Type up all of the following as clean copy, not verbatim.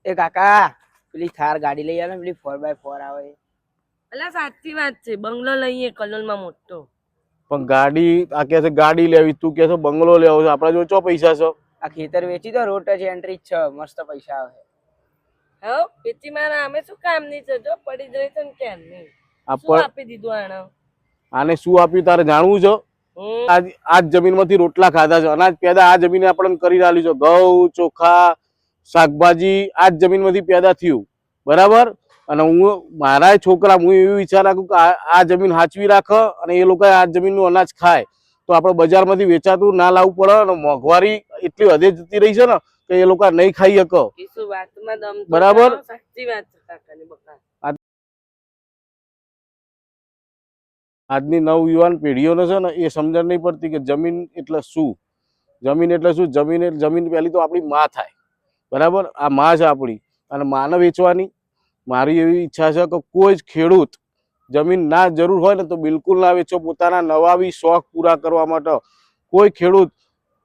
એ કાકા પેલી થાર ગાડી લઈ આવે ને પેલી 4x4 આવે. અલા સાચી વાત છે, બંગલો લઈએ કલોલમાં મોટો. પણ ગાડી આ કે છે ગાડી લેવી, તું કે છે બંગલો લેવો છે, આપડા જોડે ચો પૈસા છે? આ ખેતર વેચી તો રોટ જ એન્ટ્રી છે, મસ્ત પૈસા આવે. હો પેચી મારા અમે શું કામ ની છે, જો પડી જ રહી છે ને કેમ નહીં શું આપી દીધું આને? આને શું આપ્યું તારે જાણવું છે? આજ જમીન માંથી રોટલા ખાધા છે, અનાજ પેદા આ જમીને આપણને કરી આલ્યું છે. ઘઉં, ચોખા, શાકભાજી આજ જમીન માંથી પેદા થયું, બરાબર. અને હું મારા છોકરા, હું એવું વિચાર રાખું કે આ જમીન હાચવી રાખે અને એ લોકો આ જમીનનું અનાજ ખાય, તો આપણે બજારમાંથી વેચાતું ના લાવવું પડે. અને મોંઘવારી એટલી હદે જતી રહી છે ને કે એ લોકો નહીં ખાઈ શકે, બરાબર. સાચી વાત છે કાકાની બકા. આજની નવયુવાન પેઢીઓને છે ને એ સમજણ નહીં પડતી કે જમીન એટલે શું. જમીન એટલે શું? જમીન પહેલી તો આપણી માં થાય, બરાબર. આ માં છે આપણી, અને માને વેચવાની મારી એવી ઈચ્છા છે કે કોઈ જ ખેડૂત જમીન ના જરૂર હોય ને તો બિલકુલ ના વેચો. પોતાના નવા શોખ પૂરા કરવા માટે કોઈ ખેડૂત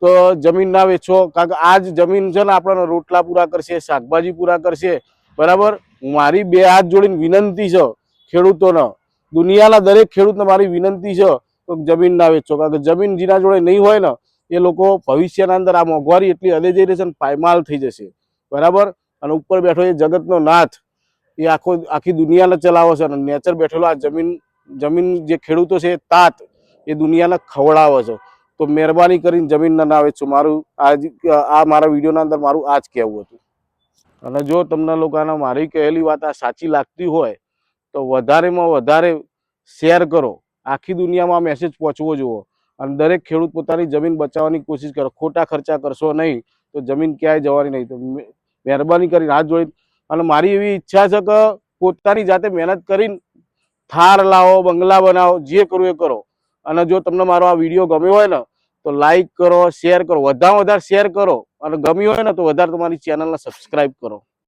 તો જમીન ના વેચો, કારણ કે આ જ જમીન છે ને આપણને રોટલા પૂરા કરશે, શાકભાજી પૂરા કરશે, બરાબર. મારી બે હાથ જોડીને વિનંતી છે ખેડૂતોને, દુનિયાના દરેક ખેડૂતને મારી વિનંતી છે તો જમીન ના વેચો. કારણ કે જમીન જેના જોડે નહીં હોય ને એ લોકો ભવિષ્યના અંદર આ મોંઘવારી એટલી હદે જઈ રહી છે ને પાયમાલ થઈ જશે, બરાબર. અને ઉપર બેઠો એ જગતનો નાથ, એ આખી દુનિયાને ચલાવે છે. અને નેચર બેઠેલો આ જમીન જે ખેડૂતો છે એ તાત એ દુનિયાને ખવડાવે છે. તો મહેરબાની કરીને જમીન ના વેચો. મારું આ મારા વિડીયોના અંદર મારું આ જ કહેવું હતું. અને જો તમને લોકોને મારી કહેલી વાત આ સાચી લાગતી હોય તો વધારેમાં વધારે શેર કરો. આખી દુનિયામાં આ મેસેજ પહોંચવો જોઈએ. અને દરેક ખેડૂત પોતાની જમીન બચાવવાની કોશિશ કરો. ખોટા ખર્ચા કરશો નહીં તો જમીન ક્યાંય જવાની નહીં. તો મહેરબાની કરીને હાથ જોડી, અને મારી એવી ઈચ્છા છે કે પોતાની જાતે મહેનત કરીને થાર લાવો, બંગલા બનાવો, જે કરવું એ કરો. અને જો તમને મારો આ વિડીયો ગમ્યો હોય ને તો લાઈક કરો, શેર કરો, વધારે શેર કરો. અને ગમ્યું હોય ને તો વધારે તમારી ચેનલને સબસ્ક્રાઈબ કરો.